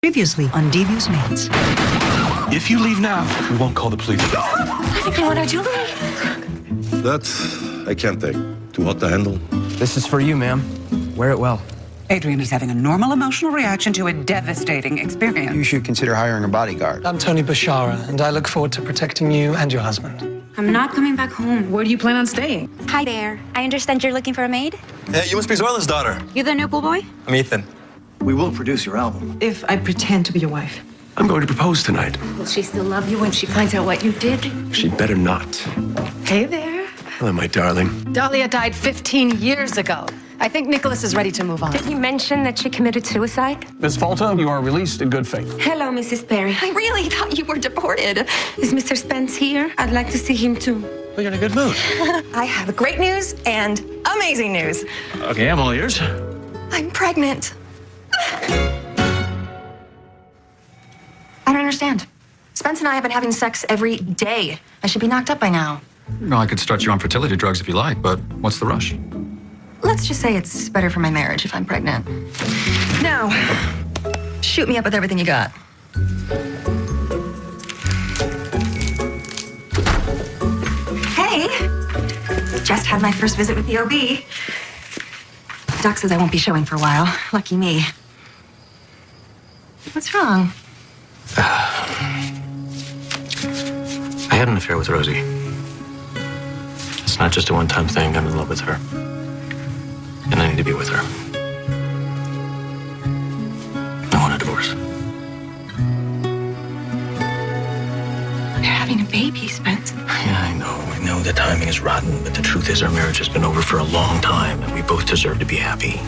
Previously on Devious Maids. If you leave now, we won't call the police. I think they want our jewelry. That, I can't take. Too hot to handle. This is for you, ma'am. Wear it well. Adrian is having a normal emotional reaction to a devastating experience. You should consider hiring a bodyguard. I'm Tony Bashara, and I look forward to protecting you and your husband. I'm not coming back home. Where do you plan on staying? Hi there. I understand you're looking for a maid? Hey, you must be Zoila's daughter. You the new pool boy? I'm Ethan. We will produce your album. If I pretend to be your wife. I'm going to propose tonight. Will she still love you when she finds out what you did? She better not. Hey there. Hello, my darling. Dahlia died 15 years ago. I think Nicholas is ready to move on. Did he mention that she committed suicide? Miss Falta, you are released in good faith. Hello, Mrs. Perry. I really thought you were deported. Is Mr. Spence here? I'd like to see him too. Well, you're in a good mood. I have great news and amazing news. Okay, I'm all ears. I'm pregnant. I don't understand. Spence and I have been having sex every day. I should be knocked up by now. No, I could start you on fertility drugs if you like, but what's the rush? Let's just say it's better for my marriage if I'm pregnant. Now, shoot me up with everything you got. Hey, just had my first visit with the OB. Doc says I won't be showing for a while. Lucky me. What's wrong? I had an affair with Rosie. It's not just a one-time thing. I'm in love with her. And I need to be with her. I want a divorce. You're having a baby, Spence. Yeah, I know the timing is rotten, but the truth is our marriage has been over for a long time, and we both deserve to be happy.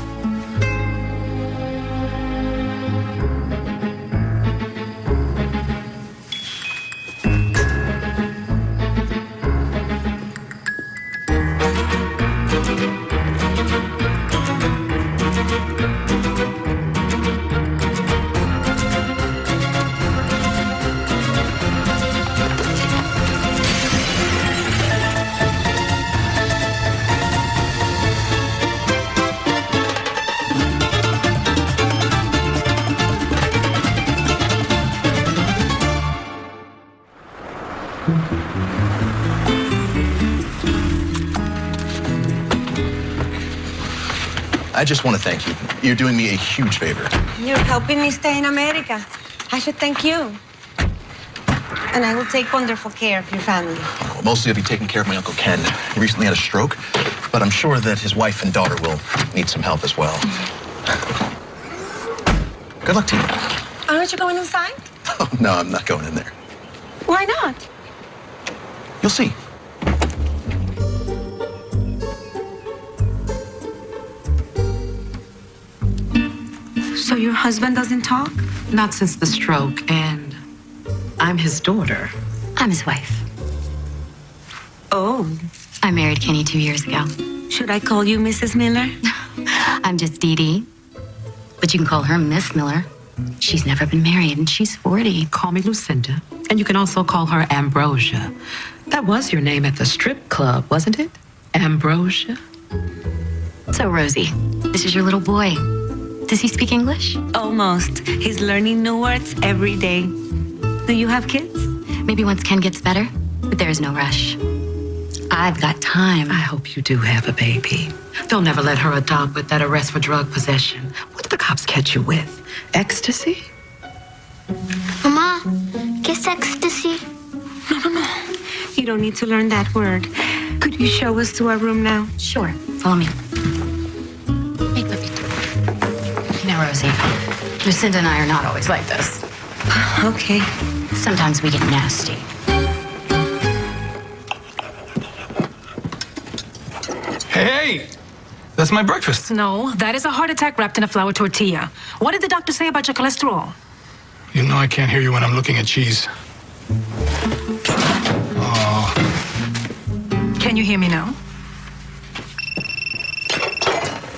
I just want to thank you. You're doing me a huge favor. You're helping me stay in America. I should thank you. And I will take wonderful care of your family. Well, mostly I'll be taking care of my Uncle Ken. He recently had a stroke, but I'm sure that his wife and daughter will need some help as well. Good luck to you. Aren't you going inside? Oh, no, I'm not going in there. Why not? You'll see. So your husband doesn't talk? Not since the stroke, and I'm his daughter. I'm his wife. Oh. I married Kenny 2 years ago. Should I call you Mrs. Miller? I'm just Dee Dee. But you can call her Miss Miller. She's never been married, and she's 40. Call me Lucinda. And you can also call her Ambrosia. That was your name at the strip club, wasn't it? Ambrosia? So, Rosie, this is your little boy. Does he speak English? Almost. He's learning new words every day. Do you have kids? Maybe once Ken gets better, but there's no rush. I've got time. I hope you do have a baby. They'll never let her adopt with that arrest for drug possession. What did the cops catch you with? Ecstasy? Mama, ¿qué es ecstasy? No. You don't need to learn that word. Could you show us to our room now? Sure. Follow me. Hey, Papito. Now, Rosie, Lucinda and I are not always like this. Okay. Sometimes we get nasty. Hey! That's my breakfast. No, that is a heart attack wrapped in a flour tortilla. What did the doctor say about your cholesterol? You know I can't hear you when I'm looking at cheese. Oh. Can you hear me now?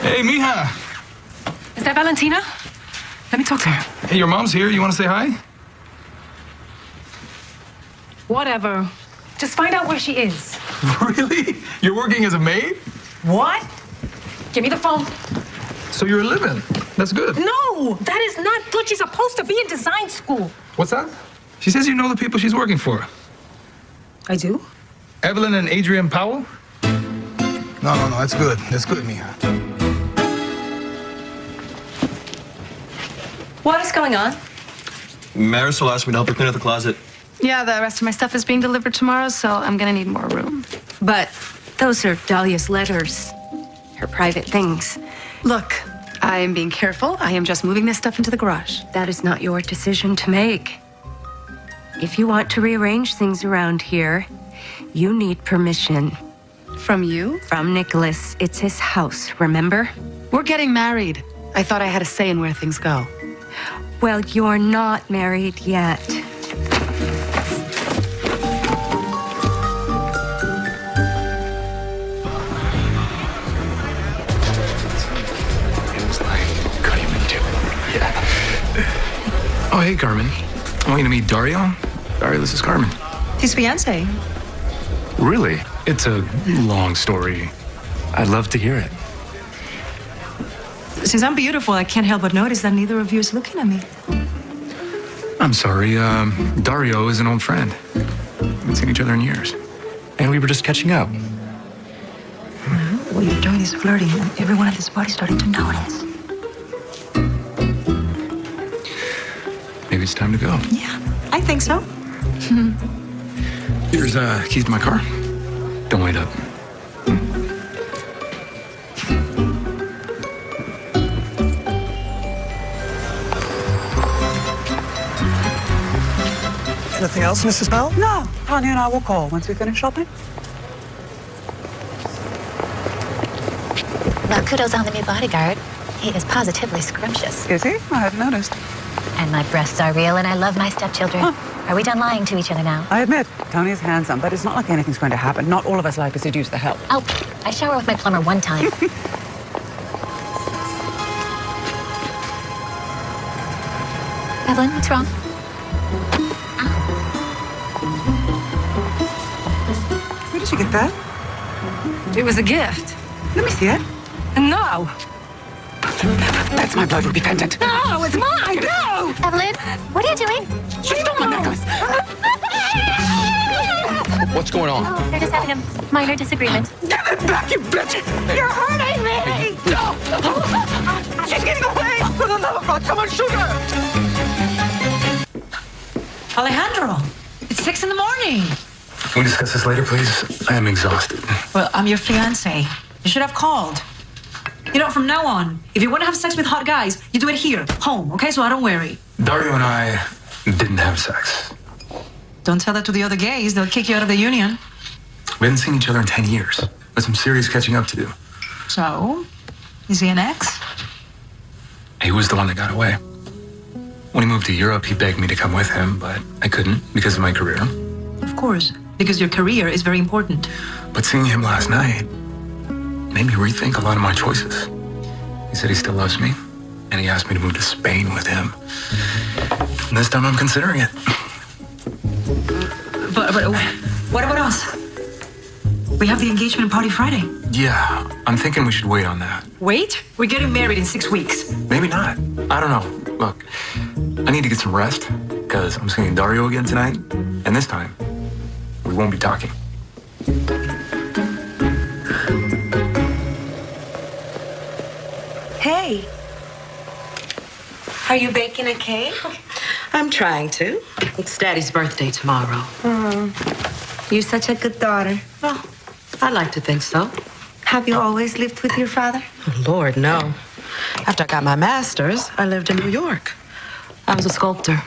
Hey, mija. Is that Valentina? Let me talk to her. Hey, your mom's here. You want to say hi? Whatever. Just find out where she is. Really? You're working as a maid? What? Give me the phone. So you're a live-in? That's good. No, that is not good. She's supposed to be in design school. What's that? She says you know the people she's working for. I do? Evelyn and Adrian Powell? No, that's good. That's good, Mija. What is going on? Marisol asked me to help her clean out the closet. Yeah, the rest of my stuff is being delivered tomorrow, so I'm gonna need more room. But those are Dahlia's letters. Her private things. Look, I am being careful. I am just moving this stuff into the garage. That is not your decision to make. If you want to rearrange things around here, you need permission. From you? From Nicholas. It's his house, remember? We're getting married. I thought I had a say in where things go. Well, you're not married yet. Oh, hey, Carmen. I want you to meet Dario. Dario, this is Carmen. His fiance. Really? It's a long story. I'd love to hear it. Since I'm beautiful, I can't help but notice that neither of you is looking at me. I'm sorry. Dario is an old friend. We haven't seen each other in years. And we were just catching up. What you're doing is flirting, and everyone at this party's starting to notice. Maybe it's time to go. Yeah, I think so. Here's keys to my car. Don't wait up. Anything else, Mrs. Bell? No, Tanya and I will call once we finish shopping. Well, kudos on the new bodyguard. He is positively scrumptious. Is he? I hadn't noticed. And my breasts are real, and I love my stepchildren. Huh. Are we done lying to each other now? I admit, Tony is handsome, but it's not like anything's going to happen. Not all of us like to seduce the hell. Oh, I shower with my plumber one time. Evelyn, what's wrong? Where did you get that? It was a gift. Let me see it. No. That's my blood repentant. No, it's mine. No. Evelyn, what are you doing? She stole my necklace. What's going on? Oh, they're just having a minor disagreement. Give it back, you bitch! You're hurting me! No! She's getting away! For the love of God, someone shoot her! Alejandro, it's 6 in the morning. Can we discuss this later, please? I am exhausted. Well, I'm your fiance. You should have called. You know, from now on, if you want to have sex with hot guys, you do it here, home, okay? So I don't worry. Dario and I didn't have sex. Don't tell that to the other gays. They'll kick you out of the union. We hadn't seen each other in 10 years. With some serious catching up to do. So, is he an ex? He was the one that got away. When he moved to Europe, he begged me to come with him, but I couldn't because of my career. Of course, because your career is very important. But seeing him last night made me rethink a lot of my choices. He said he still loves me, and he asked me to move to Spain with him. And this time I'm considering it. But what about us? We have the engagement party Friday. Yeah, I'm thinking we should wait on that. Wait? We're getting married in 6 weeks. Maybe not. I don't know. Look, I need to get some rest because I'm seeing Dario again tonight, and this time we won't be talking. Hey. Are you baking a cake? I'm trying to. It's Daddy's birthday tomorrow. You're such a good daughter. Well, I like to think so. Have you always lived with your father? Oh, Lord, no. After I got my master's, I lived in New York. I was a sculptor.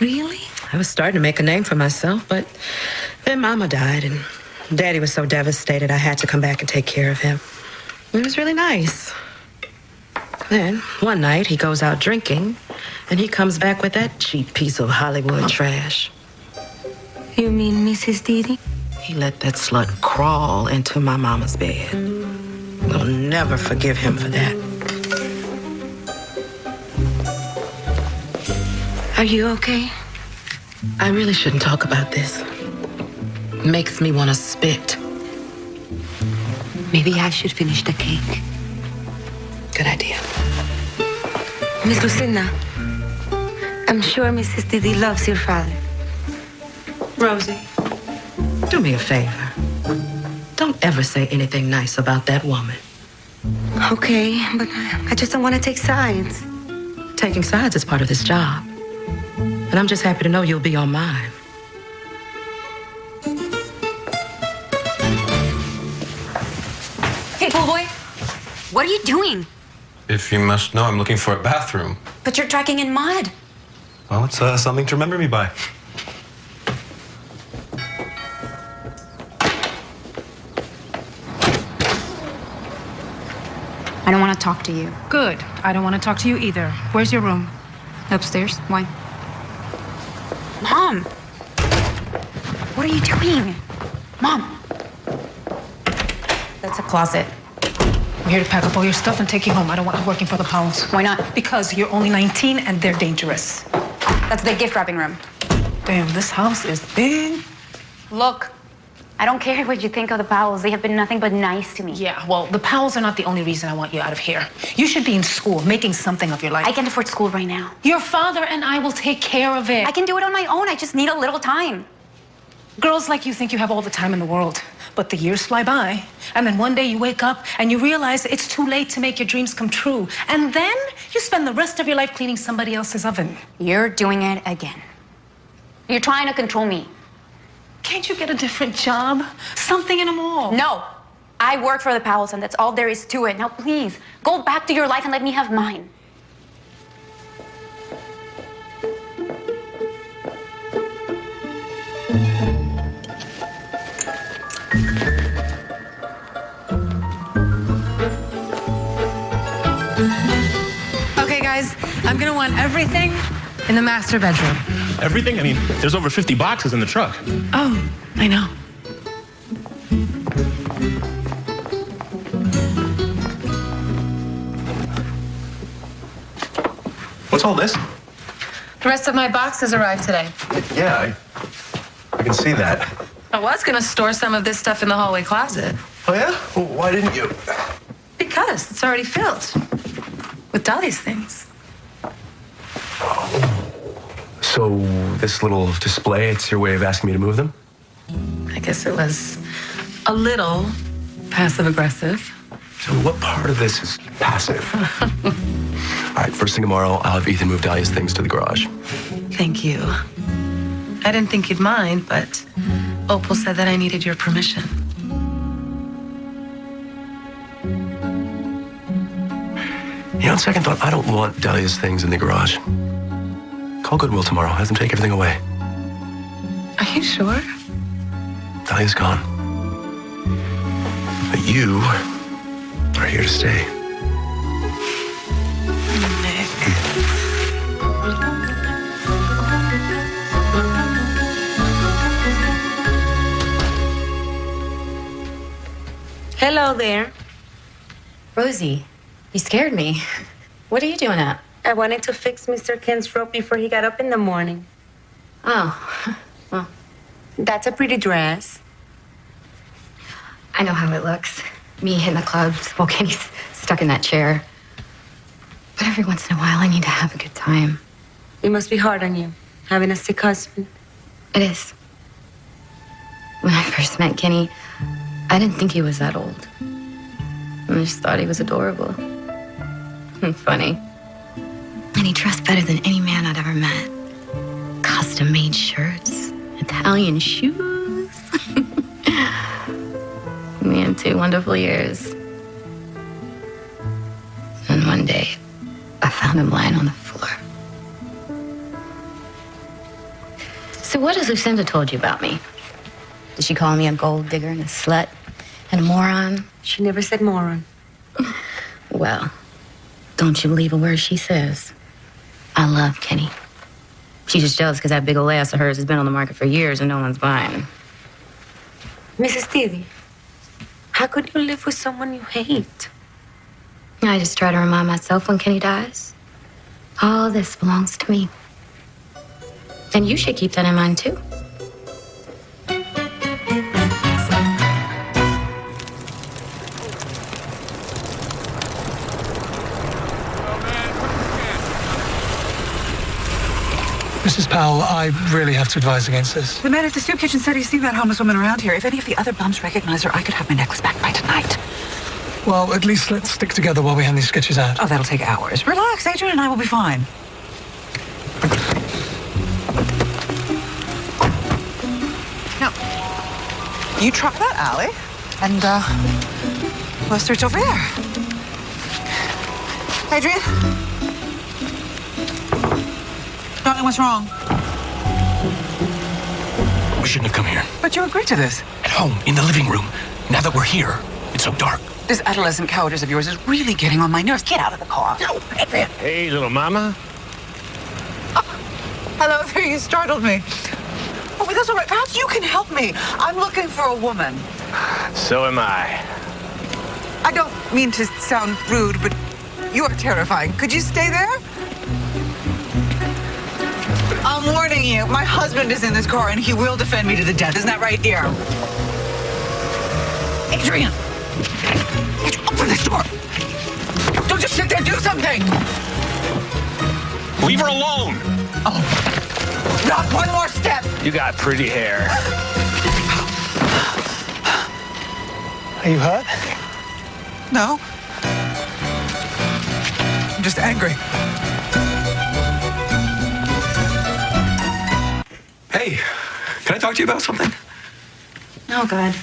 Really? I was starting to make a name for myself, but then Mama died, and Daddy was so devastated I had to come back and take care of him. It was really nice. Then, one night, he goes out drinking, and he comes back with that cheap piece of Hollywood trash. You mean Mrs. Didi? He let that slut crawl into my mama's bed. I'll never forgive him for that. Are you okay? I really shouldn't talk about this. Makes me want to spit. Maybe I should finish the cake. Good idea. Miss Lucinda, I'm sure Mrs. Didi loves your father. Rosie, do me a favor. Don't ever say anything nice about that woman. Okay, but I just don't want to take sides. Taking sides is part of this job. And I'm just happy to know you'll be on mine. Hey, pool boy. What are you doing? If you must know, I'm looking for a bathroom. But you're tracking in mud. Well, it's something to remember me by. I don't want to talk to you. Good. I don't want to talk to you either. Where's your room? Upstairs? Why? Mom! What are you doing? Mom! That's a closet. I'm here to pack up all your stuff and take you home. I don't want you working for the Powells. Why not? Because you're only 19 and they're dangerous. That's the gift wrapping room. Damn, this house is big. Look, I don't care what you think of the Powells. They have been nothing but nice to me. Yeah, well, the Powells are not the only reason I want you out of here. You should be in school, making something of your life. I can't afford school right now. Your father and I will take care of it. I can do it on my own. I just need a little time. Girls like you think you have all the time in the world, but the years fly by. And then one day you wake up and you realize it's too late to make your dreams come true. And then you spend the rest of your life cleaning somebody else's oven. You're doing it again. You're trying to control me. Can't you get a different job? Something in a mall. No. I work for the Powells, and that's all there is to it. Now, please, go back to your life and let me have mine. Okay, guys, I'm gonna want everything in the master bedroom. Everything? I mean, there's over 50 boxes in the truck. Oh, I know. What's all this? The rest of my boxes arrived today. Yeah, I can see that. I was gonna store some of this stuff in the hallway closet. Oh, yeah? Well, why didn't you? Because it's already filled with Dolly's things. So this little display, it's your way of asking me to move them? I guess it was a little passive-aggressive. So what part of this is passive? All right, first thing tomorrow, I'll have Ethan move Dahlia's things to the garage. Thank you. I didn't think you'd mind, but Opal said that I needed your permission. You know, on second thought, I don't want Dahlia's things in the garage. Call Goodwill tomorrow. Have them take everything away. Are you sure? Dahlia's gone. But you are here to stay. Hello there. Rosie, you scared me. What are you doing up? I wanted to fix Mr. Ken's rope before he got up in the morning. Oh, well, That's a pretty dress. I know how it looks. Me hitting the clubs while Kenny's stuck in that chair. But every once in a while, I need to have a good time. It must be hard on you, having a sick husband. It is. When I first met Kenny, I didn't think he was that old. I just thought he was adorable and funny. And he dressed better than any man I'd ever met. Custom-made shirts, Italian shoes. We had 2 wonderful years. And one day, I found him lying on the floor. So what has Lucinda told you about me? Did she call me a gold digger and a slut and a moron? She never said moron. Well, don't you believe a word she says. I love Kenny. She's just jealous because that big old ass of hers has been on the market for years and no one's buying. Mrs. Didi, how could you live with someone you hate? I just try to remind myself when Kenny dies, all this belongs to me. And you should keep that in mind, too. Mrs. Powell, I really have to advise against this. The man at the soup kitchen said he's seen that homeless woman around here. If any of the other bums recognize her, I could have my necklace back by tonight. Well, at least let's stick together while we hand these sketches out. Oh, that'll take hours. Relax, Adrian and I will be fine. Now, you try that alley, and we'll search over there. Adrian? Darling, what's wrong? We shouldn't have come here. But you agreed to this. At home, in the living room. Now that we're here, it's so dark. This adolescent cowardice of yours is really getting on my nerves. Get out of the car. No, Adrian. Hey, little mama. Hello there, you startled me. Oh, but that's all right. Perhaps you can help me. I'm looking for a woman. So am I. I don't mean to sound rude, but you are terrifying. Could you stay there? I'm warning you, my husband is in this car and he will defend me to the death. Isn't that right, dear? Adrian! Open this door! Don't just sit there, do something! Leave her alone! Oh, not one more step! You got pretty hair. Are you hurt? No. I'm just angry. Hey, can I talk to you about something? Oh, God.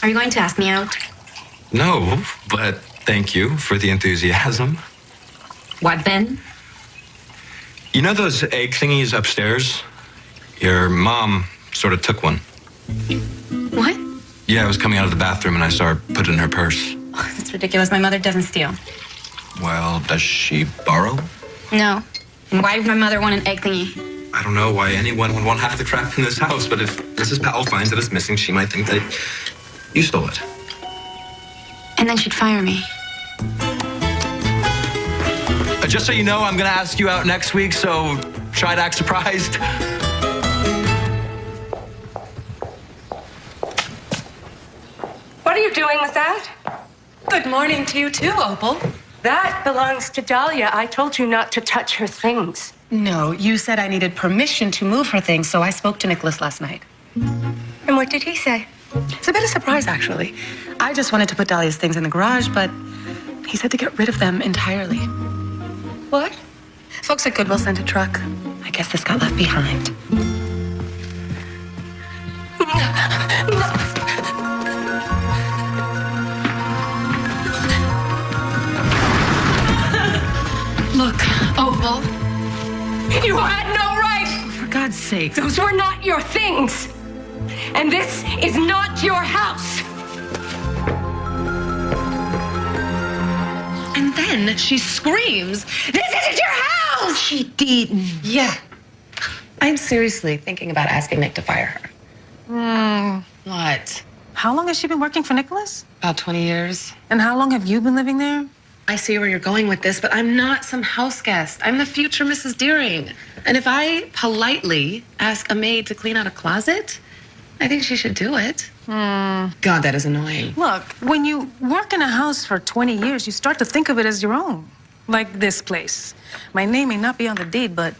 Are you going to ask me out? No, but thank you for the enthusiasm. What then? You know those egg thingies upstairs? Your mom sort of took one. What? Yeah, I was coming out of the bathroom and I saw her put it in her purse. Oh, that's ridiculous. My mother doesn't steal. Well, does she borrow? No. And why would my mother want an egg thingy? I don't know why anyone would want half the crap in this house, but if Mrs. Powell finds that it's missing, she might think that you stole it. And then she'd fire me. Just so you know, I'm going to ask you out next week, so try to act surprised. What are you doing with that? Good morning to you too, Opal. That belongs to Dahlia. I told you not to touch her things. No, you said I needed permission to move her things, so I spoke to Nicholas last night. And what did he say? It's a bit of a surprise, actually. I just wanted to put Dahlia's things in the garage, but he said to get rid of them entirely. What? Folks at Goodwill sent a truck. I guess this got left behind. Look, Opal. You had no right! For God's sake. Those were not your things. And this is not your house. And then she screams, "This isn't your house!" She didn't. Yeah. I'm seriously thinking about asking Nick to fire her. What? How long has she been working for Nicholas? About 20 years. And how long have you been living there? I see where you're going with this, but I'm not some house guest. I'm the future Mrs. Deering. And if I politely ask a maid to clean out a closet, I think she should do it. God, that is annoying. Look, when you work in a house for 20 years, you start to think of it as your own. Like this place. My name may not be on the deed, but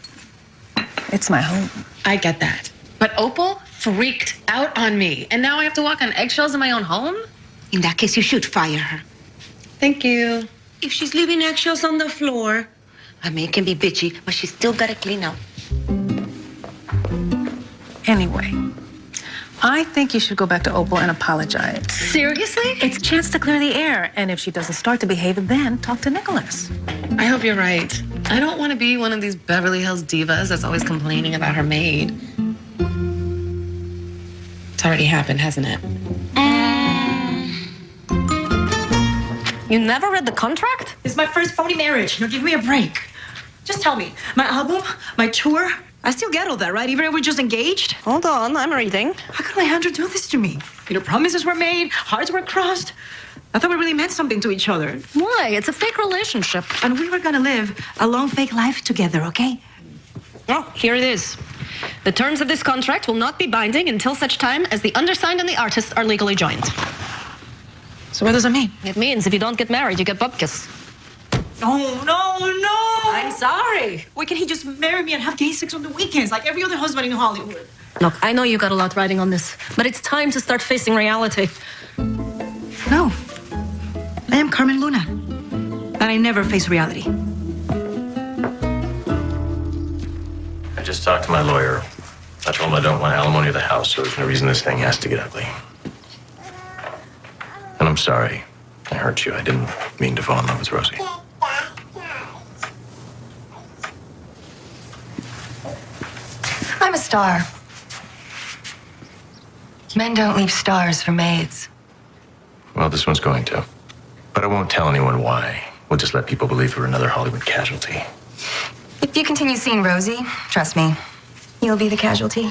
it's my home. I get that. But Opal freaked out on me, and now I have to walk on eggshells in my own home? In that case, you should fire her. Thank you. If she's leaving eggshells on the floor, I mean, it can be bitchy, but she's still got to clean up. Anyway, I think you should go back to Opal and apologize. Seriously? It's a chance to clear the air, and if she doesn't start to behave, then talk to Nicholas. I hope you're right. I don't want to be one of these Beverly Hills divas that's always complaining about her maid. It's already happened, hasn't it? You never read the contract? It's my first phony marriage. Now give me a break. Just tell me, my album, my tour, I still get all that, right? Even if we're just engaged? Hold on, I'm reading. How could Alejandro do this to me? You know, promises were made, hearts were crossed. I thought we really meant something to each other. Why? It's a fake relationship. And we were gonna live a long fake life together, okay? Oh, here it is. The terms of this contract will not be binding until such time as the undersigned and the artist are legally joined. So what does that mean? It means if you don't get married, you get bupkis. Oh, no, no! I'm sorry. Why can't he just marry me and have gay sex on the weekends like every other husband in Hollywood? Look, I know you got a lot riding on this, but it's time to start facing reality. No. I am Carmen Luna. And I never face reality. I just talked to my lawyer. I told him I don't want alimony of the house, so there's no reason this thing has to get ugly. And I'm sorry. I hurt you. I didn't mean to fall in love with Rosie. I'm a star. Men don't leave stars for maids. Well, this one's going to. But I won't tell anyone why. We'll just let people believe we're another Hollywood casualty. If you continue seeing Rosie, trust me, you'll be the casualty.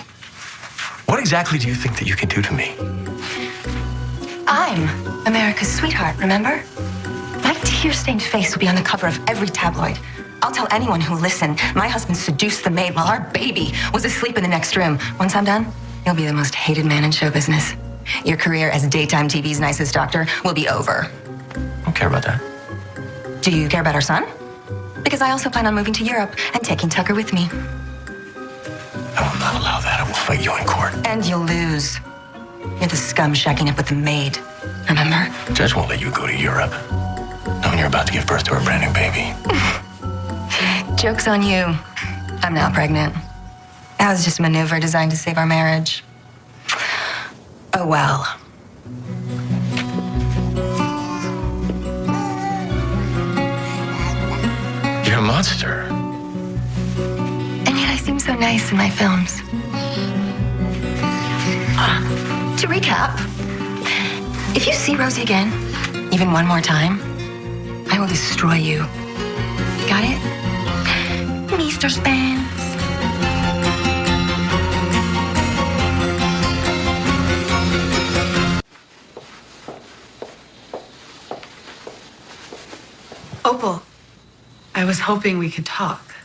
What exactly do you think that you can do to me? I'm America's sweetheart, remember? My tear-stained face will be on the cover of every tabloid. I'll tell anyone who'll listen, my husband seduced the maid while our baby was asleep in the next room. Once I'm done, you'll be the most hated man in show business. Your career as daytime TV's nicest doctor will be over. I don't care about that. Do you care about our son? Because I also plan on moving to Europe and taking Tucker with me. I will not allow that. I will fight you in court. And you'll lose. You're the scum shacking up with the maid. Remember? The judge won't let you go to Europe, knowing you're about to give birth to a brand new baby. Joke's on you. I'm now pregnant. That was just a maneuver designed to save our marriage. Oh, well. You're a monster. And yet I seem so nice in my films. To recap, if you see Rosie again, even one more time, I will destroy you. Got it? Mr. Spence. Opal, I was hoping we could talk.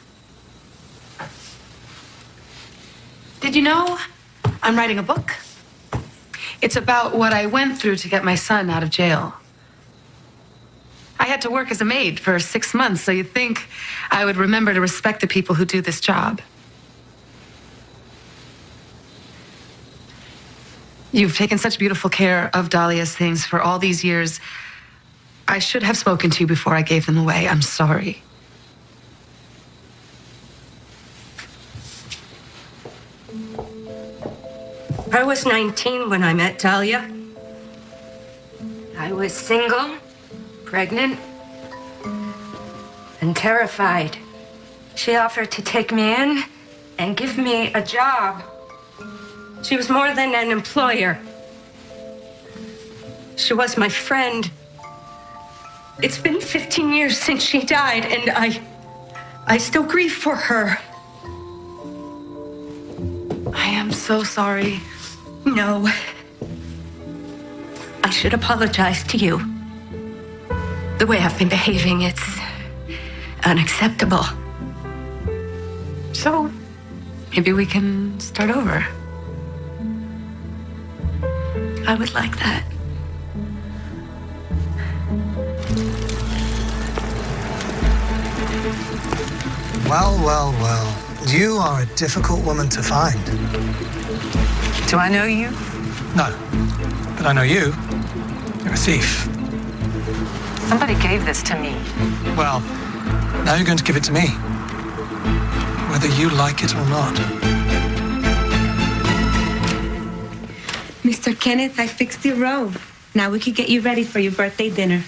Did you know I'm writing a book? It's about what I went through to get my son out of jail. I had to work as a maid for 6 months, so you'd think I would remember to respect the people who do this job. You've taken such beautiful care of Dahlia's things for all these years. I should have spoken to you before I gave them away. I'm sorry. I was 19 when I met Dahlia. I was single, pregnant, and terrified. She offered to take me in and give me a job. She was more than an employer. She was my friend. It's been 15 years since she died, and I still grieve for her. I am so sorry. No. I should apologize to you. The way I've been behaving, it's unacceptable. So, maybe we can start over. I would like that. Well, well, well. You are a difficult woman to find. Do I know you? No, but I know you. You're a thief. Somebody gave this to me. Well, now you're going to give it to me. Whether you like it or not. Mr. Kenneth, I fixed your robe. Now we could get you ready for your birthday dinner.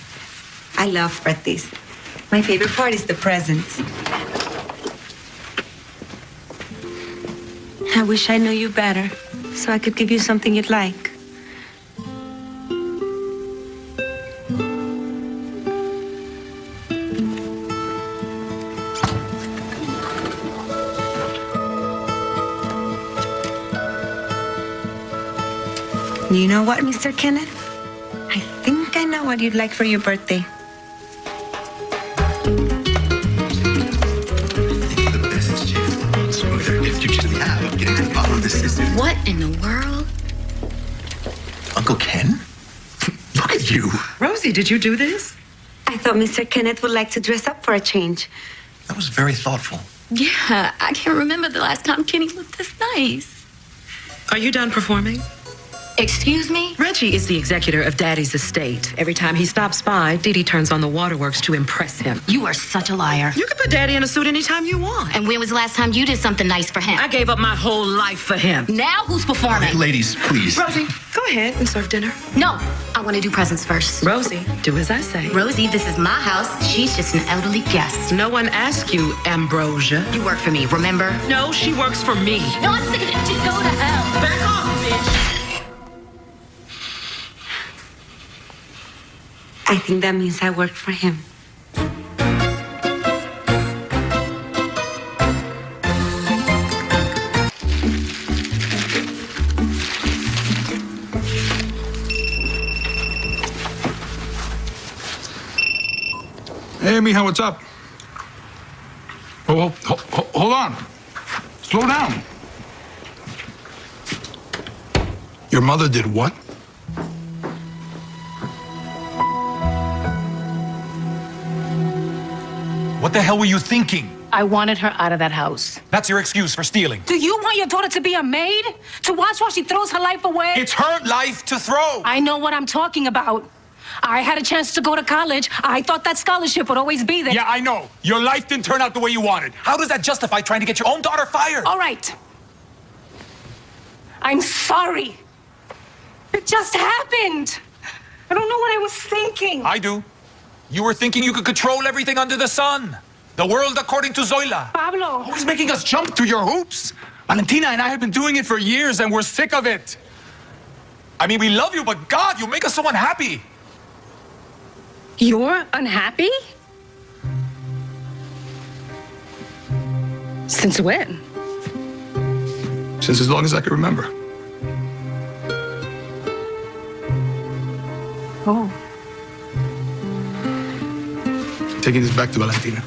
I love birthdays. My favorite part is the presents. I wish I knew you better, so I could give you something you'd like. You know what, Mr. Kenneth? I think I know what you'd like for your birthday. What in the world? Uncle Ken? Look at you. Rosie, did you do this? I thought Mr. Kenneth would like to dress up for a change. That was very thoughtful. Yeah, I can't remember the last time Kenny looked this nice. Are you done performing? Excuse me? Reggie is the executor of Daddy's estate. Every time he stops by, Dee Dee turns on the waterworks to impress him. You are such a liar. You can put Daddy in a suit anytime you want. And when was the last time you did something nice for him? I gave up my whole life for him. Now who's performing? Ladies, please. Rosie, go ahead and serve dinner. No, I want to do presents first. Rosie, do as I say. Rosie, this is my house. She's just an elderly guest. No one asked you, Ambrosia. You work for me, remember? No, she works for me. No, I'm sick of it. Just go to hell. Back off, bitch. I think that means I work for him. Hey, Mija, what's up? Oh, hold on. Slow down. Your mother did what? What the hell were you thinking? I wanted her out of that house. That's your excuse for stealing. Do you want your daughter to be a maid? To watch while she throws her life away? It's her life to throw. I know what I'm talking about. I had a chance to go to college. I thought that scholarship would always be there. Yeah, I know. Your life didn't turn out the way you wanted. How does that justify trying to get your own daughter fired? All right. I'm sorry. It just happened. I don't know what I was thinking. I do. You were thinking you could control everything under the sun. The world according to Zoila. Pablo. Who's making us jump through your hoops? Valentina and I have been doing it for years and we're sick of it. I mean, we love you, but God, you make us so unhappy. You're unhappy? Since when? Since as long as I can remember. Oh. Taking this back to Valentina.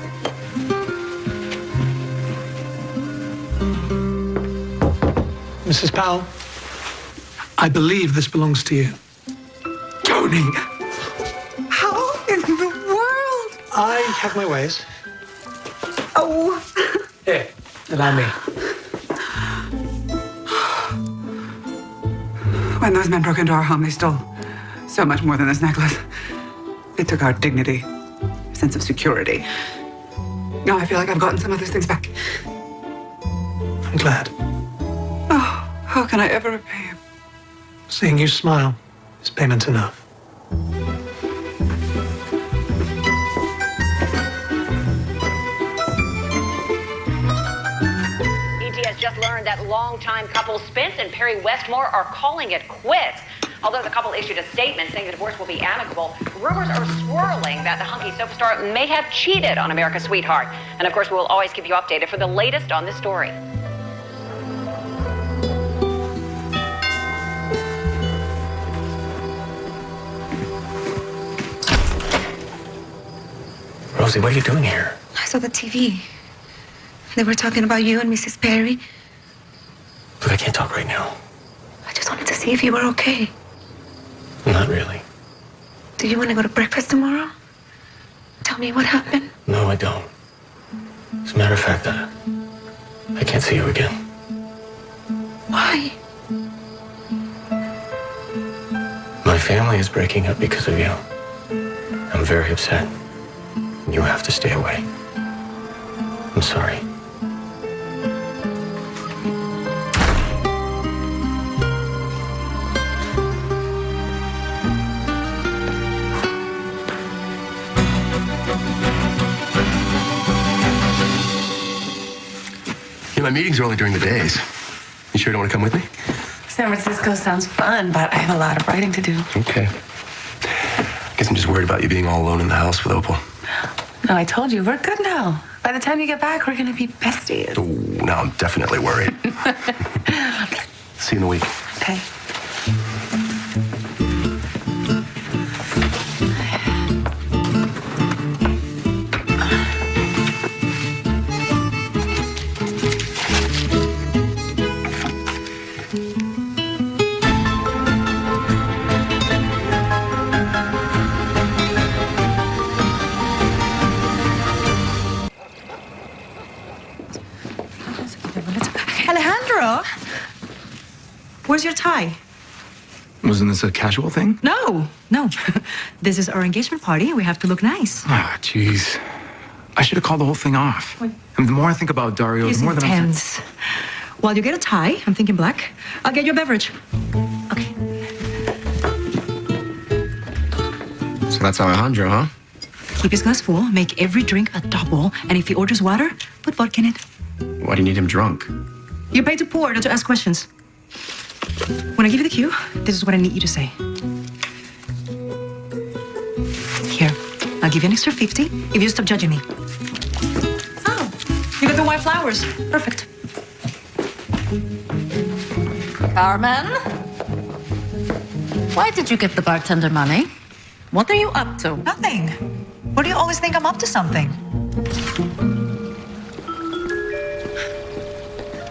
Mrs. Powell, I believe this belongs to you. Tony! How in the world? I have my ways. Oh. Here, allow me. When those men broke into our home, they stole so much more than this necklace. They took our dignity, sense of security. Now I feel like I've gotten some of those things back. I'm glad. Oh, how can I ever repay him? Seeing you smile is payment enough. ET has just learned that longtime couple Spence and Perry Westmore are calling it quits. Although the couple issued a statement saying the divorce will be amicable, rumors are swirling that the hunky soap star may have cheated on America's sweetheart. And of course, we will always keep you updated for the latest on this story. Rosie, what are you doing here? I saw the TV. They were talking about you and Mrs. Perry. Look, I can't talk right now. I just wanted to see if you were okay. Not really. Do you want to go to breakfast tomorrow? Tell me what happened. No, I don't. As a matter of fact, I can't see you again. Why? My family is breaking up because of you. I'm very upset. You have to stay away. I'm sorry. My meetings are only during the days. You sure you don't want to come with me? San Francisco sounds fun, but I have a lot of writing to do. Okay. Guess I'm just worried about you being all alone in the house with Opal. No, I told you, we're good now. By the time you get back, we're gonna be besties. Ooh, now I'm definitely worried. See you in a week. Okay. Hello? Where's your tie? Wasn't this a casual thing? No. This is our engagement party. We have to look nice. Ah, jeez. I should have called the whole thing off. Wait. And the more I think about Dario, He's the more that intense. While you get a tie, I'm thinking black. I'll get you a beverage. Okay. So that's Alejandro, huh? Keep his glass full, make every drink a double, and if he orders water, put vodka in it. Why do you need him drunk? You pay to pour, not to ask questions. When I give you the cue, this is what I need you to say. Here, I'll give you an extra 50 if you stop judging me. Oh, you got the white flowers. Perfect. Carmen? Why did you give the bartender money? What are you up to? Nothing. What do you always think I'm up to something?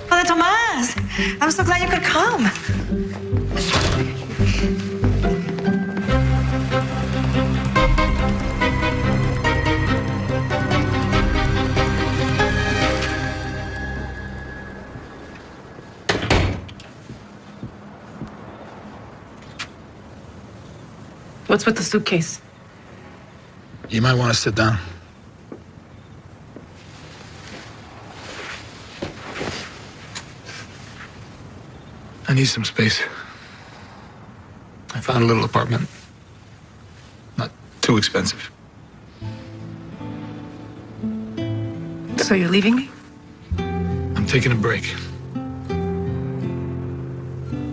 Father Tomas, I'm so glad you could come. What's with the suitcase? You might want to sit down. I need some space. I found a little apartment. Not too expensive. So you're leaving me? I'm taking a break.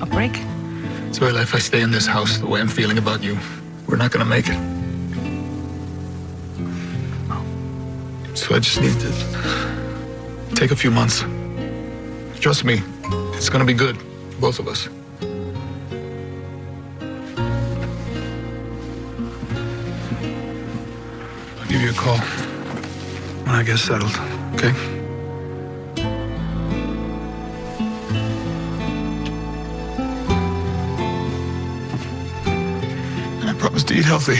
A break? Zoila, if I stay in this house the way I'm feeling about you, we're not gonna make it. So I just need to take a few months. Trust me, it's gonna be good, both of us. I'll give you a call when I get settled, okay? And I promise to eat healthy.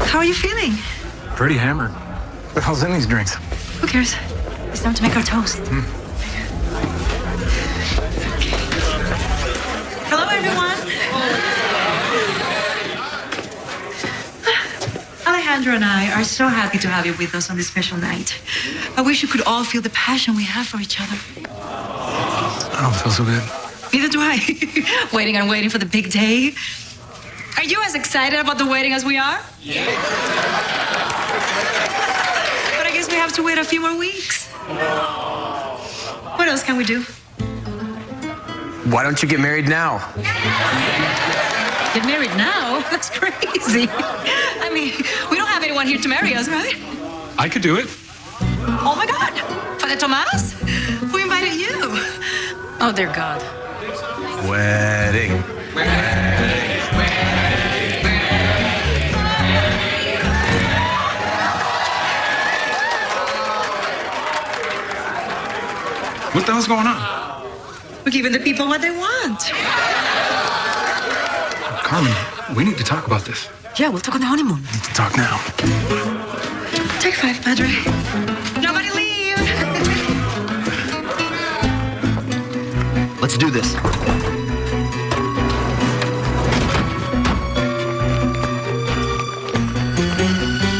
How are you feeling? Pretty hammered. What the hell's in these drinks? Who cares? It's time to make our toast. Hello, everyone. Alejandro and I are so happy to have you with us on this special night. I wish you could all feel the passion we have for each other. I don't feel so good. Neither do I. Waiting and waiting for the big day. Are you as excited about the wedding as we are? Yeah. But I guess we have to wait a few more weeks. What else can we do? Why don't you get married now? Get married now? That's crazy. I mean, we don't have anyone here to marry us, right? I could do it. Oh my God. Father Tomas? Who invited you? Oh, dear God. Wedding. What the hell's going on? We're giving the people what they want. Carmen, we need to talk about this. Yeah, we'll talk on the honeymoon. We need to talk now. Take 5, Padre. Nobody leave. Let's do this.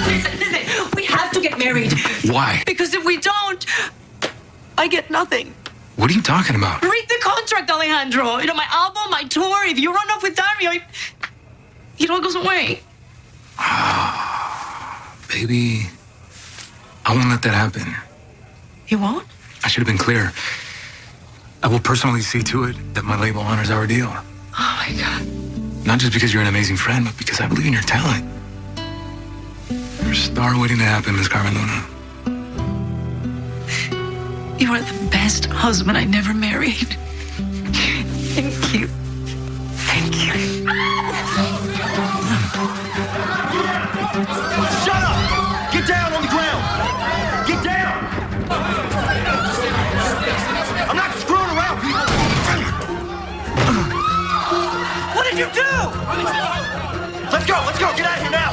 Listen, we have to get married. Why? Because if we don't, I get nothing. What are you talking about? Read the contract, Alejandro. You know, my album, my tour, if you run off with Dario, it all goes away. Baby, I won't let that happen. You won't? I should have been clear. I will personally see to it that my label honors our deal. Oh, my God. Not just because you're an amazing friend, but because I believe in your talent. You're a star waiting to happen, Miss Carmen Luna. You are the best husband I never married. Thank you. Thank you. Shut up! Get down on the ground! Get down! I'm not screwing around did you do? Let's go, get out of here now!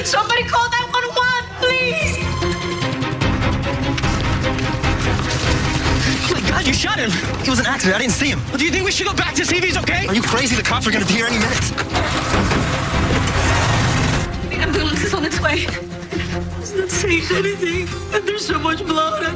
Somebody call 911, please! Oh my God, you shot him! It was an accident, I didn't see him. Well, do you think we should go back to see if he's okay? Are you crazy? The cops are gonna be here any minute. The ambulance is on its way. It's not saying anything, and there's so much blood.